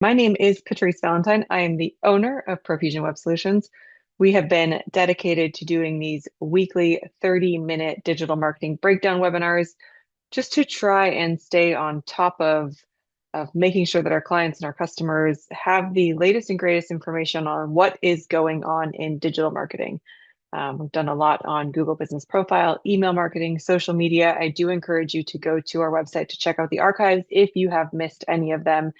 My name is Patrice Valentine. I am the owner of ProFusion Web Solutions. We have been dedicated to doing these weekly 30-minute digital marketing breakdown webinars just to try and stay on top of making sure that our clients and our customers have the latest and greatest information on what is going on in digital marketing. We've done a lot on Google Business Profile, email marketing, social media. I do encourage you to go to our website to check out the archives if you have missed any of them.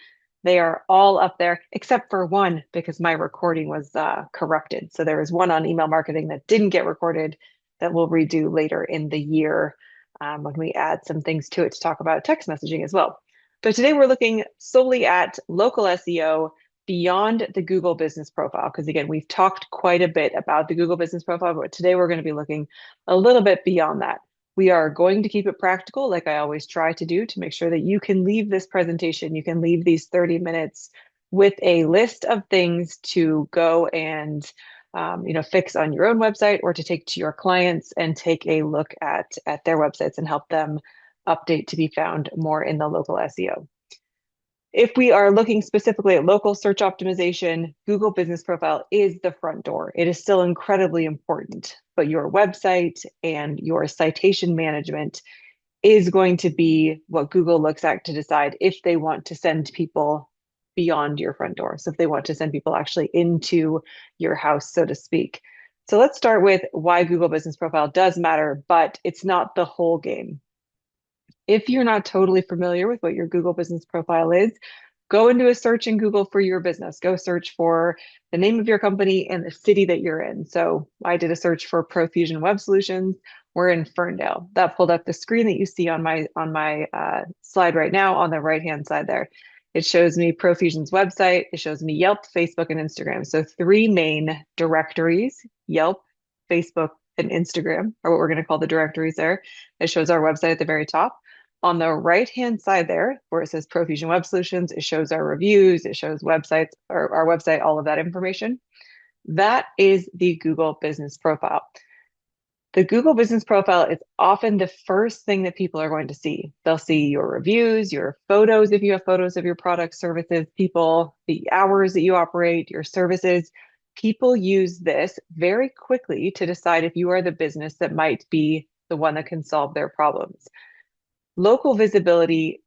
They are all up there except for one because my recording was corrupted. So there is one on email marketing that didn't get recorded that we'll redo later in the year when we add some things to it to talk about text messaging as well. But today we're looking solely at local SEO beyond the Google Business Profile. Because again, we've talked quite a bit about the Google Business Profile, but today we're going to be looking a little bit beyond that. We are going to keep it practical, like I always try to do, to make sure that you can leave this presentation, you can leave these 30 minutes with a list of things to go and fix on your own website or to take to your clients and take a look at their websites and help them update to be found more in the local SEO. If we are looking specifically at local search optimization, Google Business Profile is the front door. It is still incredibly important, but your website and your citation management is going to be what Google looks at to decide if they want to send people beyond your front door. So if they want to send people actually into your house, so to speak. So let's start with why Google Business Profile does matter, but it's not the whole game. If you're not totally familiar with what your Google Business Profile is, go into a search in Google for your business. Go search for the name of your company and the city that you're in. So I did a search for ProFusion Web Solutions. We're in Ferndale. That pulled up the screen that you see on my slide right now on the right-hand side there. It shows me ProFusion's website. It shows me Yelp, Facebook, and Instagram. So three main directories: Yelp, Facebook, and Instagram are what we're going to call the directories there. It shows our website at the very top. On the right-hand side there, where it says ProFusion Web Solutions, it shows our reviews, it shows websites, or our website, all of that information. That is the Google Business Profile. The Google Business Profile is often the first thing that people are going to see. They'll see your reviews, your photos, if you have photos of your products, services, people, the hours that you operate, your services. People use this very quickly to decide if you are the business that might be the one that can solve their problems. Local visibility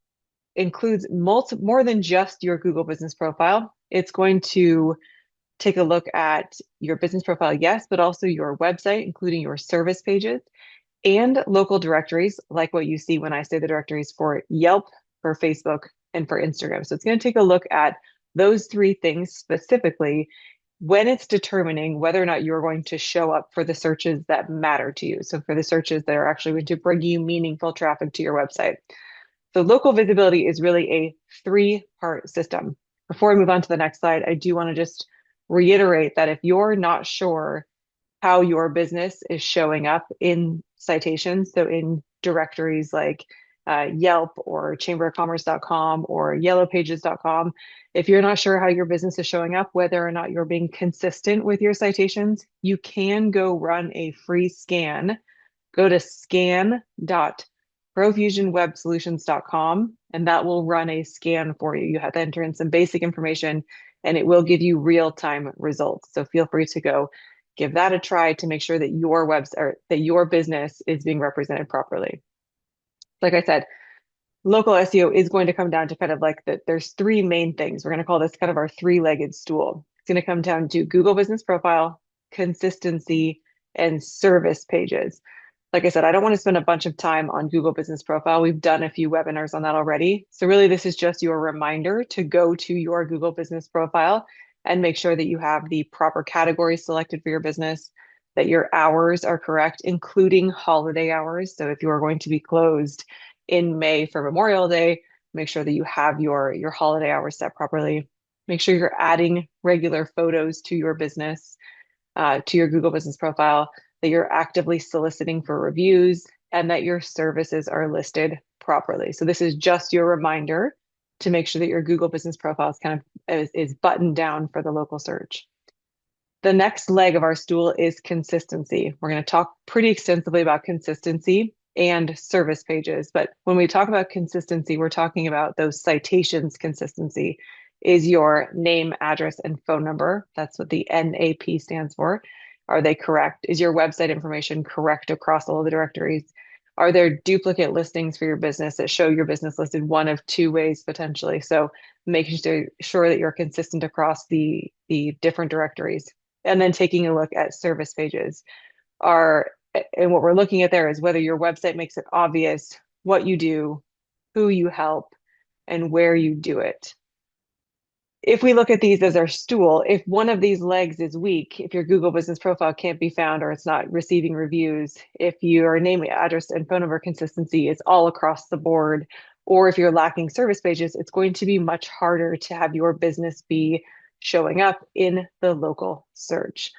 includes more than just your Google Business Profile. It's going to take a look at your business profile, yes, but also your website, including your service pages and local directories, like what you see when I say the directories for Yelp, for Facebook, and for Instagram. So it's going to take a look at those three things specifically when it's determining whether or not you're going to show up for the searches that matter to you. So for the searches that are actually going to bring you meaningful traffic to your website. So local visibility is really a three-part system. Before I move on to the next slide, I do want to just reiterate that if you're not sure how your business is showing up in citations, so in directories like Yelp or chamberofcommerce.com or yellowpages.com, if you're not sure how your business is showing up, whether or not you're being consistent with your citations, you can go run a free scan. Go to scan.profusionwebsolutions.com and that will run a scan for you. You have to enter in some basic information and it will give you real-time results. So feel free to go give that a try to make sure that your website or that your business is being represented properly. Like I said, local SEO is going to come down to kind of like there's three main things. We're going to call this kind of our three-legged stool. It's going to come down to Google Business Profile, consistency, and service pages. Like I said, I don't want to spend a bunch of time on Google Business Profile. We've done a few webinars on that already. So really, this is just your reminder to go to your Google Business Profile and make sure that you have the proper categories selected for your business, that your hours are correct, including holiday hours. So if you are going to be closed in May for Memorial Day, make sure that you have your holiday hours set properly. Make sure you're adding regular photos to your business, to your Google Business Profile, that you're actively soliciting for reviews, and that your services are listed properly. So this is just your reminder to make sure that your Google Business Profile is kind of is buttoned down for the local search. The next leg of our stool is consistency. We're going to talk pretty extensively about consistency and service pages. But when we talk about consistency, we're talking about those citations consistency. Is your name, address, and phone number? That's what the NAP stands for. Are they correct? Is your website information correct across all of the directories? Are there duplicate listings for your business that show your business listed one of two ways potentially? So making sure that you're consistent across the different directories. And then taking a look at service pages. And what we're looking at there is whether your website makes it obvious what you do, who you help, and where you do it. If we look at these as our stool, if one of these legs is weak, if your Google business profile can't be found or it's not receiving reviews, if your name, address, and phone number consistency is all across the board, or if you're lacking service pages, it's going to be much harder to have your business be showing up in the local search.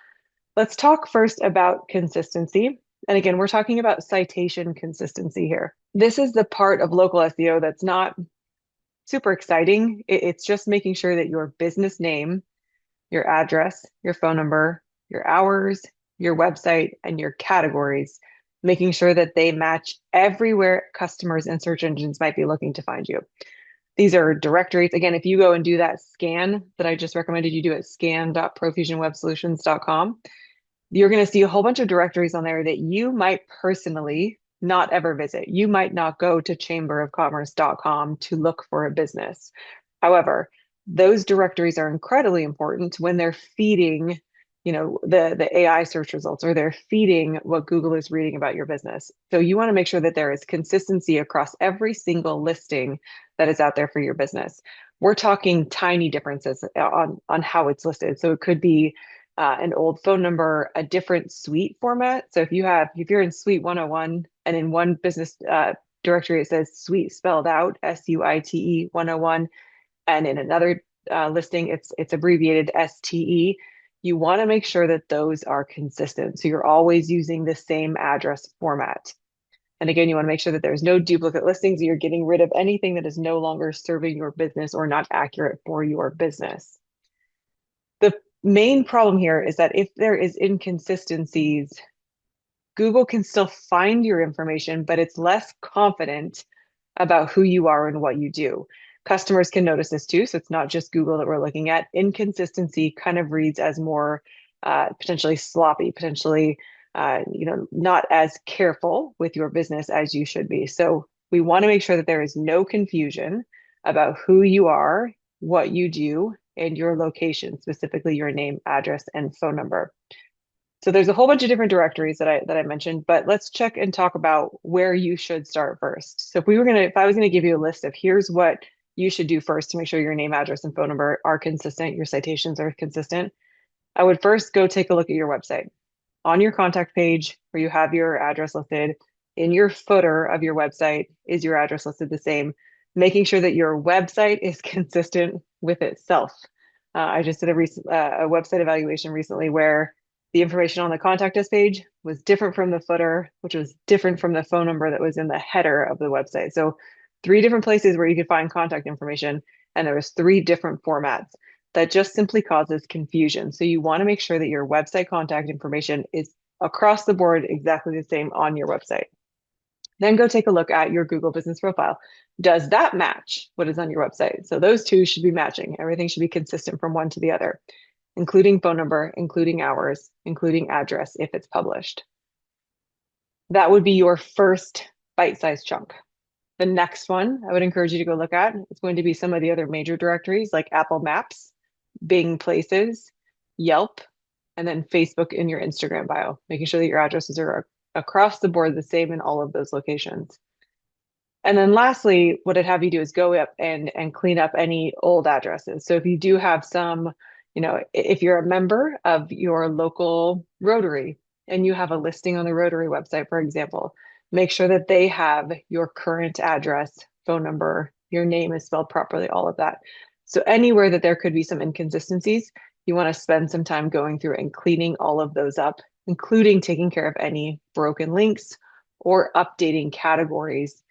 Let's talk first about consistency. And again, we're talking about citation consistency here. This is the part of local SEO that's not super exciting. It's just making sure that your business name, your address, your phone number, your hours, your website, and your categories, making sure that they match everywhere customers and search engines might be looking to find you. These are directories. Again, if you go and do that scan that I just recommended you do at scan.profusionwebsolutions.com, you're going to see a whole bunch of directories on there that you might personally not ever visit. You might not go to chamberofcommerce.com to look for a business. However, those directories are incredibly important when they're feeding, the AI search results, or they're feeding what Google is reading about your business. So you want to make sure that there is consistency across every single listing that is out there for your business. We're talking tiny differences on how it's listed. So it could be an old phone number, a different suite format. So if you're in Suite 101 and in one business directory it says suite spelled out SUITE 101, and in another listing it's abbreviated STE, you want to make sure that those are consistent. So you're always using the same address format. And again, you want to make sure that there's no duplicate listings. You're getting rid of anything that is no longer serving your business or not accurate for your business. The main problem here is that if there is inconsistencies, Google can still find your information, but it's less confident about who you are and what you do. Customers can notice this too. So it's not just Google that we're looking at. Inconsistency kind of reads as more potentially sloppy, potentially not as careful with your business as you should be. So we want to make sure that there is no confusion about who you are, what you do, and your location, specifically your name, address, and phone number. So there's a whole bunch of different directories that I mentioned, but let's check and talk about where you should start first. So if I was gonna give you a list of here's what you should do first to make sure your name, address, and phone number are consistent, your citations are consistent, I would first go take a look at your website. On your contact page where you have your address listed, in your footer of your website, is your address listed the same? Making sure that your website is consistent with itself. I just did a website evaluation recently where the information on the contact us page was different from the footer, which was different from the phone number that was in the header of the website. So 3 different places where you could find contact information, and there was 3 different formats. That just simply causes confusion. So you want to make sure that your website contact information is across the board exactly the same on your website. Then go take a look at your Google business profile. Does that match what is on your website? So those two should be matching. Everything should be consistent from one to the other, including phone number, including hours, including address if it's published. That would be your first bite-sized chunk. The next one I would encourage you to go look at is going to be some of the other major directories like Apple Maps, Bing Places, Yelp, and then Facebook in your Instagram bio, making sure that your addresses are across the board the same in all of those locations. And then lastly, what I'd have you do is go up and clean up any old addresses. So if you do have some, if you're a member of your local Rotary and you have a listing on the Rotary website, for example, make sure that they have your current address, phone number, your name is spelled properly, all of that. So anywhere that there could be some inconsistencies, you want to spend some time going through and cleaning all of those up, including taking care of any broken links or updating categories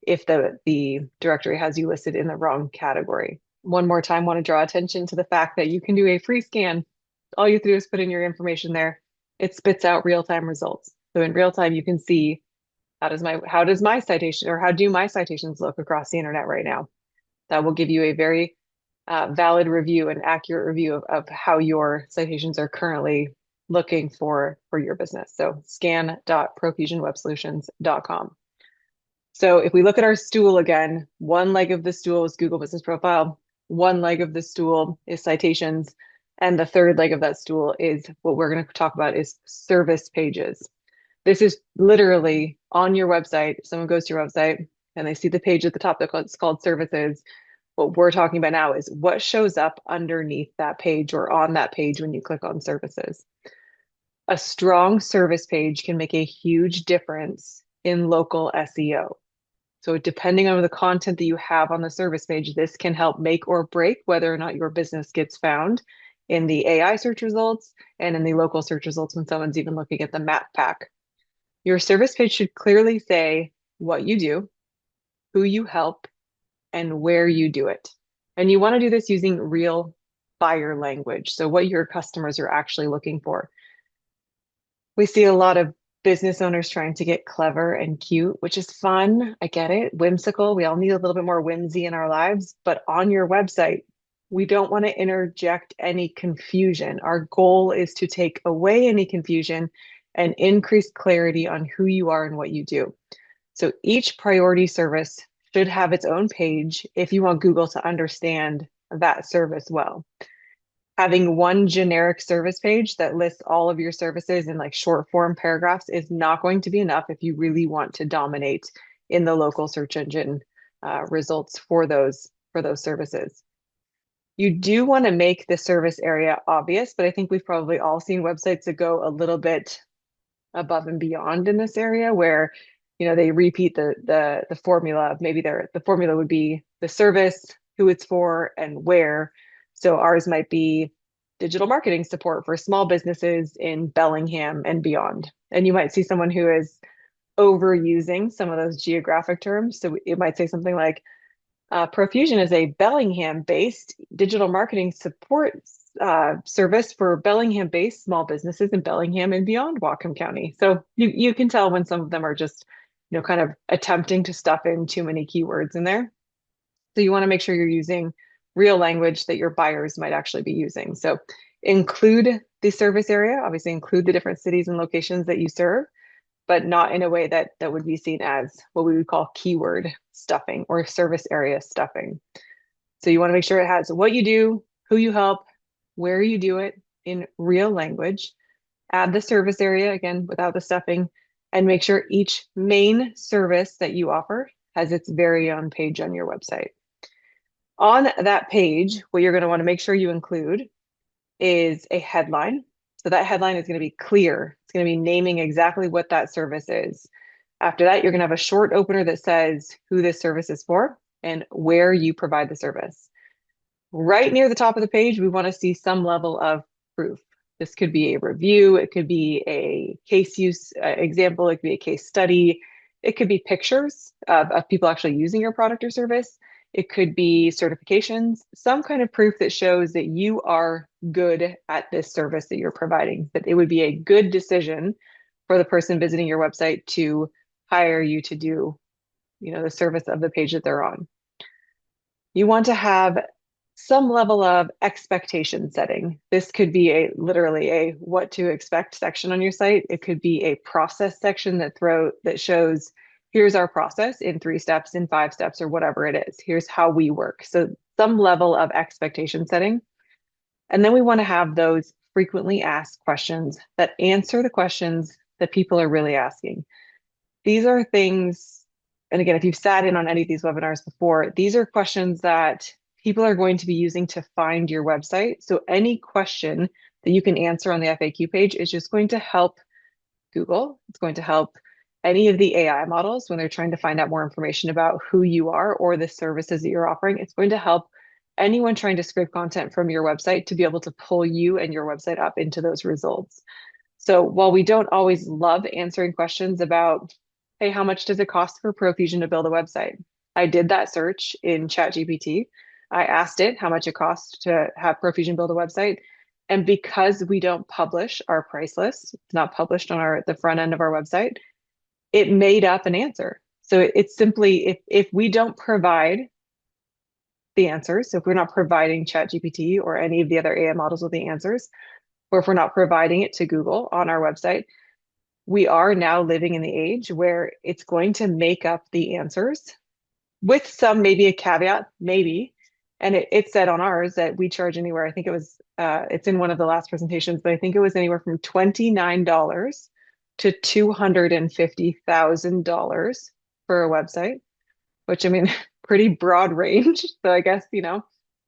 if the directory has you listed in the wrong category. One more time, want to draw attention to the fact that you can do a free scan. All you have to do is put in your information there. It spits out real-time results. So in real time, you can see how does my citation, or how do my citations look across the internet right now? That will give you a very valid review and accurate review of how your citations are currently looking for your business. So scan.profusionwebsolutions.com. So if we look at our stool again, one leg of the stool is Google Business Profile, one leg of the stool is citations, and the third leg of that stool is what we're going to talk about is service pages. This is literally on your website. If someone goes to your website and they see the page at the top that's called services, what we're talking about now is what shows up underneath that page or on that page when you click on services. A strong service page can make a huge difference in local SEO. So depending on the content that you have on the service page, this can help make or break whether or not your business gets found in the AI search results and in the local search results when someone's even looking at the map pack. Your service page should clearly say what you do, who you help, and where you do it. And you want to do this using real buyer language. So what your customers are actually looking for. We see a lot of business owners trying to get clever and cute, which is fun. I get it. Whimsical. We all need a little bit more whimsy in our lives. But on your website, we don't want to interject any confusion. Our goal is to take away any confusion and increase clarity on who you are and what you do. So each priority service should have its own page if you want Google to understand that service well. Having one generic service page that lists all of your services in like short form paragraphs is not going to be enough if you really want to dominate in the local search engine results for those services. You do want to make the service area obvious, but I think we've probably all seen websites that go a little bit above and beyond in this area where they repeat the formula of maybe the formula would be the service, who it's for, and where. So ours might be digital marketing support for small businesses in Bellingham and beyond. And you might see someone who is overusing some of those geographic terms. So it might say something like ProFusion is a Bellingham-based digital marketing support service for Bellingham-based small businesses in Bellingham and beyond Whatcom County. So you can tell when some of them are just, kind of attempting to stuff in too many keywords in there. So you want to make sure you're using real language that your buyers might actually be using. So include the service area, obviously include the different cities and locations that you serve, but not in a way that would be seen as what we would call keyword stuffing or service area stuffing. So you want to make sure it has what you do, who you help, where you do it in real language. Add the service area, again, without the stuffing, and make sure each main service that you offer has its very own page on your website. On that page, what you're going to want to make sure you include is a headline. So that headline is going to be clear. It's going to be naming exactly what that service is. After that, you're going to have a short opener that says who this service is for and where you provide the service. Right near the top of the page, we want to see some level of proof. This could be a review. It could be a case use example. It could be a case study. It could be pictures of people actually using your product or service. It could be certifications, some kind of proof that shows that you are good at this service that you're providing, that it would be a good decision for the person visiting your website to hire you to do, the service of the page that they're on. You want to have some level of expectation setting. This could be literally a what to expect section on your site. It could be a process section that shows here's our process in 3 steps, in 5 steps, or whatever it is. Here's how we work. So some level of expectation setting. And then we want to have those frequently asked questions that answer the questions that people are really asking. These are things, and again, if you've sat in on any of these webinars before, these are questions that people are going to be using to find your website. So any question that you can answer on the FAQ page is just going to help Google. It's going to help any of the AI models when they're trying to find out more information about who you are or the services that you're offering. It's going to help anyone trying to scrape content from your website to be able to pull you and your website up into those results. So while we don't always love answering questions about, hey, how much does it cost for ProFusion to build a website? I did that search in ChatGPT. I asked it how much it costs to have ProFusion build a website. And because we don't publish our price list, it's not published on the front end of our website, it made up an answer. So it's simply, if we don't provide the answers. So if we're not providing ChatGPT or any of the other AI models with the answers, or if we're not providing it to Google on our website, we are now living in the age where it's going to make up the answers with some, maybe a caveat, maybe. And it said on ours that we charge anywhere, I think it was, it's in one of the last presentations, but I think it was anywhere from $29 to $250,000 for a website, which I mean, pretty broad range. So I guess,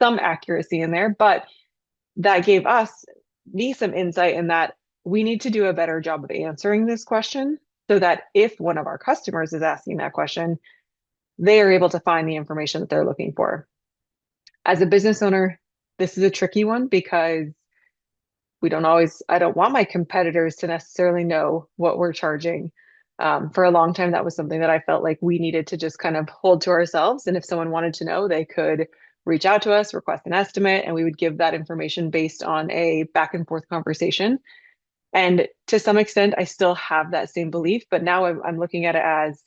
some accuracy in there, but that gave me some insight in that we need to do a better job of answering this question so that if one of our customers is asking that question, they are able to find the information that they're looking for. As a business owner, this is a tricky one because I don't want my competitors to necessarily know what we're charging. For a long time, that was something that I felt like we needed to just kind of hold to ourselves. And if someone wanted to know, they could reach out to us, request an estimate, and we would give that information based on a back and forth conversation. And to some extent, I still have that same belief, but now I'm looking at it as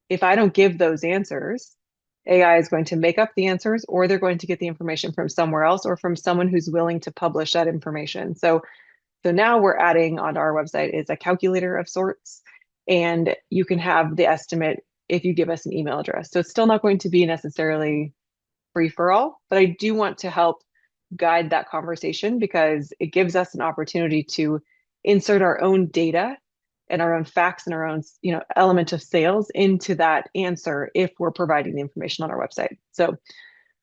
if I don't give those answers, AI is going to make up the answers, or they're going to get the information from somewhere else or from someone who's willing to publish that information. So now we're adding on our website is a calculator of sorts, and you can have the estimate if you give us an email address. So it's still not going to be necessarily free for all, but I do want to help guide that conversation because it gives us an opportunity to insert our own data and our own facts and our own, element of sales into that answer if we're providing the information on our website. So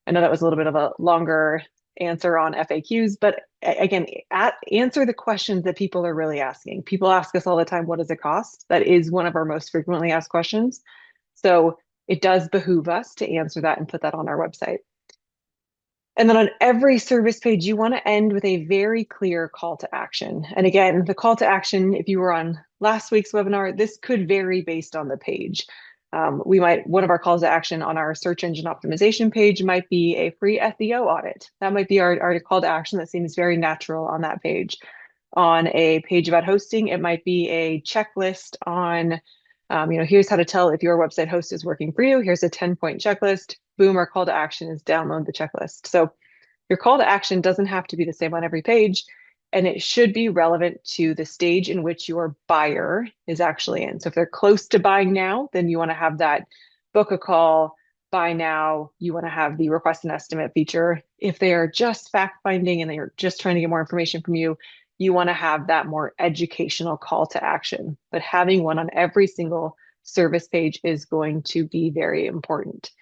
I know that was a little bit of a longer answer on FAQs, but again, answer the questions that people are really asking. People ask us all the time, what does it cost? That is one of our most frequently asked questions. So it does behoove us to answer that and put that on our website. And then on every service page, you want to end with a very clear call to action. And again, the call to action, if you were on last week's webinar, this could vary based on the page. One of our calls to action on our search engine optimization page might be a free SEO audit. That might be our call to action that seems very natural on that page. On a page about hosting, it might be a checklist on, here's how to tell if your website host is working for you. Here's a 10-point checklist. Boom, our call to action is download the checklist. So your call to action doesn't have to be the same on every page, and it should be relevant to the stage in which your buyer is actually in. So if they're close to buying now, then you want to have that book a call, buy now. You want to have the request an estimate feature. If they are just fact finding and they are just trying to get more information from you, you want to have that more educational call to action. But having one on every single service page is going to be very important.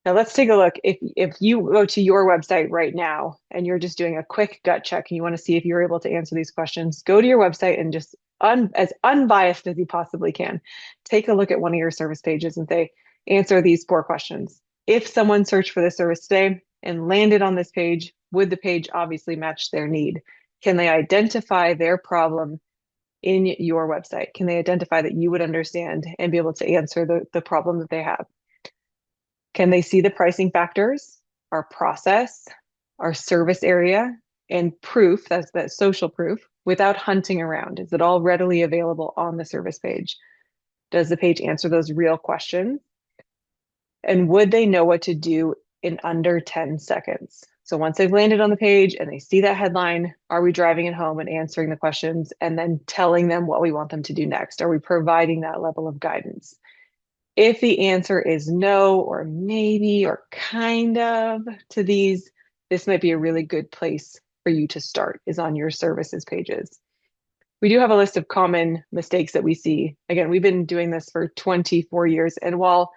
Now let's take a look. If you go to your website right now and you're just doing a quick gut check and you want to see if you're able to answer these questions, go to your website and just as unbiased as you possibly can, take a look at one of your service pages and say, answer these 4 questions. If someone searched for this service today and landed on this page, would the page obviously match their need? Can they identify their problem in your website? Can they identify that you would understand and be able to answer the problem that they have? Can they see the pricing factors, our process, our service area, and proof, that's that social proof, without hunting around? Is it all readily available on the service page? Does the page answer those real questions? And would they know what to do in under 10 seconds? So once they've landed on the page and they see that headline, are we driving it home and answering the questions and then telling them what we want them to do next? Are we providing that level of guidance? If the answer is no, or maybe, or kind of to these, this might be a really good place for you to start, is on your services pages. We do have a list of common mistakes that we see. Again, we've been doing this for 24 years. And while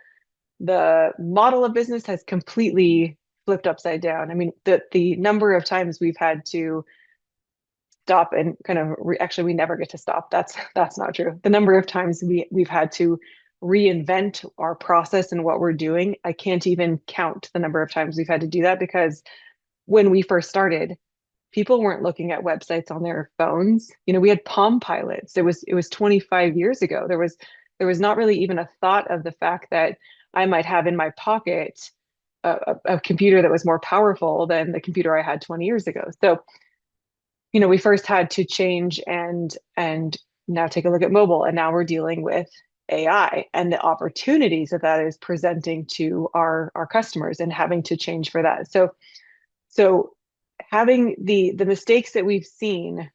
the model of business has completely flipped upside down, I mean, the number of times we've had to stop and kind of actually, we never get to stop. That's not true. The number of times we've had to reinvent our process and what we're doing, I can't even count the number of times we've had to do that, because when we first started, people weren't looking at websites on their phones. We had Palm Pilots. It was 25 years ago. There was not really even a thought of the fact that I might have in my pocket a computer that was more powerful than the computer I had 20 years ago. So, we first had to change and now take a look at mobile, and now we're dealing with AI and the opportunities that that is presenting to our customers and having to change for that. So having the mistakes that we've seen,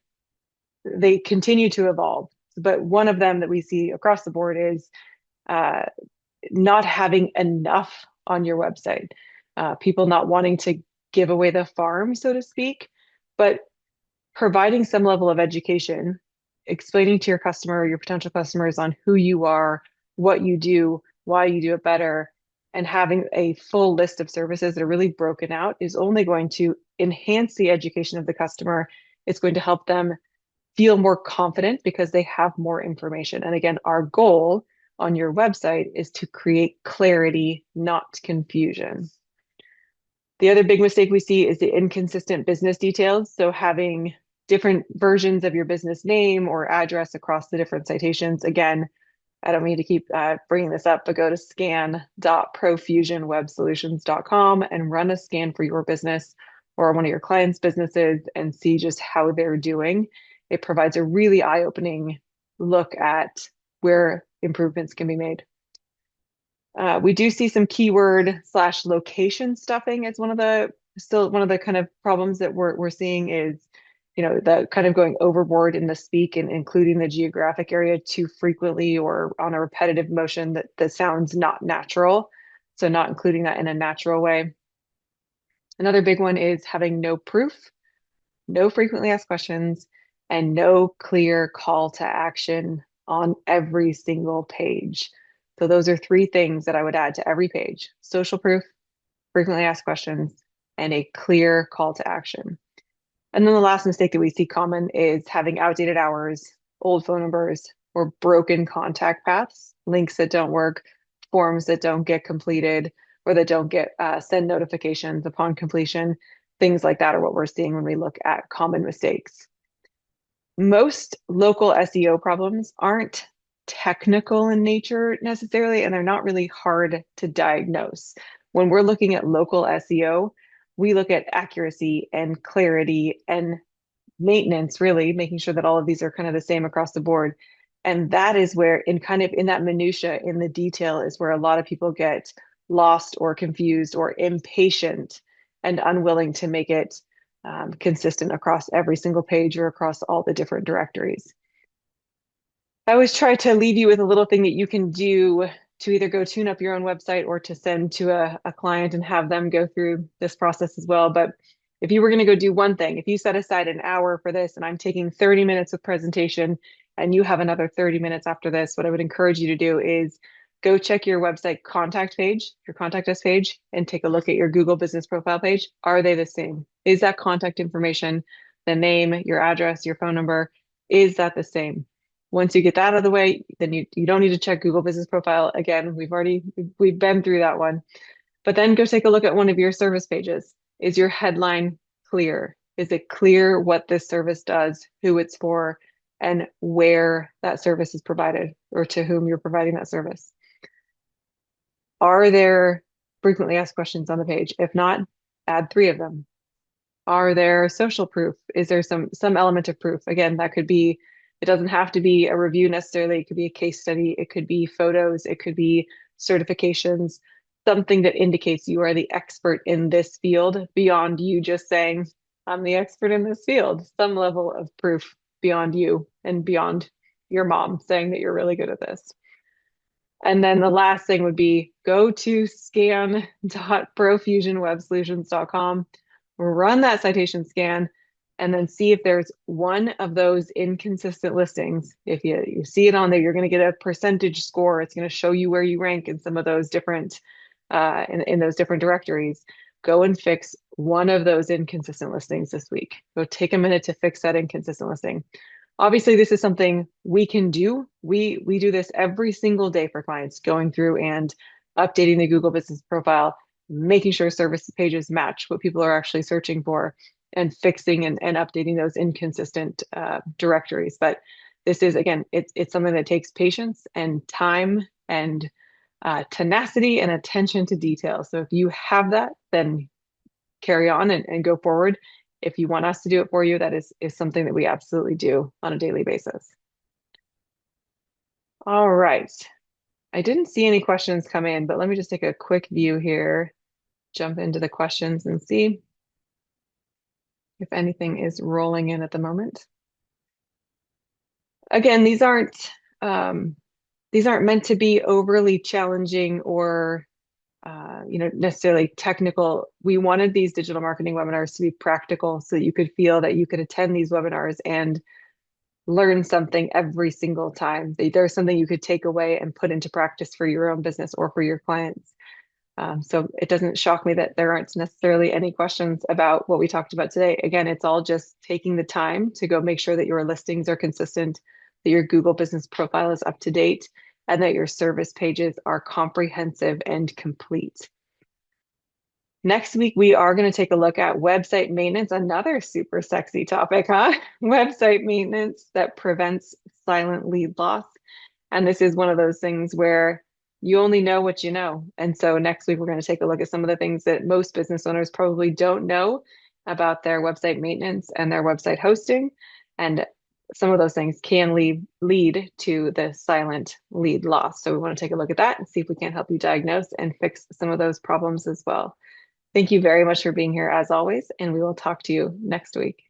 they continue to evolve. But one of them that we see across the board is uh, not having enough on your website. People not wanting to give away the farm, so to speak, but providing some level of education, explaining to your customer, your potential customers on who you are, what you do, why you do it better, and having a full list of services that are really broken out is only going to enhance the education of the customer. It's going to help them feel more confident because they have more information. And again, our goal on your website is to create clarity, not confusion. The other big mistake we see is the inconsistent business details. So having different versions of your business name or address across the different citations. Again, I don't mean to keep bringing this up, but go to scan.profusionwebsolutions.com and run a scan for your business or one of your clients' businesses and see just how they're doing. It provides a really eye-opening look at where improvements can be made. We do see some keyword slash location stuffing as one of the kind of problems that we're seeing is, the kind of going overboard in the speak and including the geographic area too frequently or on a repetitive motion that sounds not natural. So not including that in a natural way. Another big one is having no proof, no frequently asked questions, and no clear call to action on every single page. So those are three things that I would add to every page: social proof, frequently asked questions, and a clear call to action. And then the last mistake that we see common is having outdated hours, old phone numbers, or broken contact paths, links that don't work, forms that don't get completed, or that don't get send notifications upon completion. Things like that are what we're seeing when we look at common mistakes. Most local SEO problems aren't technical in nature necessarily, and they're not really hard to diagnose. When we're looking at local SEO, we look at accuracy and clarity and maintenance, really making sure that all of these are kind of the same across the board. And that is where, in that minutia, in the detail, is where a lot of people get lost or confused or impatient and unwilling to make it consistent across every single page or across all the different directories. I always try to leave you with a little thing that you can do to either go tune up your own website or to send to a client and have them go through this process as well. But if you were going to go do one thing, if you set aside an hour for this and I'm taking 30 minutes of presentation and you have another 30 minutes after this, what I would encourage you to do is go check your website contact page, your contact us page, and take a look at your Google business profile page. Are they the same? Is that contact information, the name, your address, your phone number, is that the same? Once you get that out of the way, then you don't need to check Google Business Profile again. We've been through that one. But then go take a look at one of your service pages. Is your headline clear? Is it clear what this service does, who it's for, and where that service is provided or to whom you're providing that service? Are there frequently asked questions on the page? If not, add 3 of them. Are there social proof? Is there some element of proof? Again, that could be, it doesn't have to be a review necessarily. It could be a case study. It could be photos. It could be certifications, something that indicates you are the expert in this field beyond you just saying, I'm the expert in this field. Some level of proof beyond you and beyond your mom saying that you're really good at this. And then the last thing would be go to scan.profusionwebsolutions.com, run that citation scan, and then see if there's one of those inconsistent listings. If you see it on there, you're going to get a percentage score. It's going to show you where you rank in some of those different in those different directories. Go and fix one of those inconsistent listings this week. Go take a minute to fix that inconsistent listing. Obviously, this is something we can do. We do this every single day for clients, going through and updating the Google Business Profile, making sure service pages match what people are actually searching for, and fixing and updating those inconsistent directories. But this is, again, it's something that takes patience and time and tenacity and attention to detail. So if you have that, then carry on and go forward. If you want us to do it for you, that is something that we absolutely do on a daily basis. All right. I didn't see any questions come in, but let me just take a quick view here, jump into the questions and see if anything is rolling in at the moment. Again, these aren't meant to be overly challenging or necessarily technical. We wanted these digital marketing webinars to be practical so that you could feel that you could attend these webinars and learn something every single time. There's something you could take away and put into practice for your own business or for your clients. So it doesn't shock me that there aren't necessarily any questions about what we talked about today. Again, it's all just taking the time to go make sure that your listings are consistent, that your Google business profile is up to date, and that your service pages are comprehensive and complete. Next week, we are going to take a look at website maintenance, another super sexy topic, huh? Website maintenance that prevents silent lead loss. And this is one of those things where you only know what you know. And so next week, we're going to take a look at some of the things that most business owners probably don't know about their website maintenance and their website hosting. And some of those things can lead to the silent lead loss. So we want to take a look at that and see if we can't help you diagnose and fix some of those problems as well. Thank you very much for being here as always, and we will talk to you next week.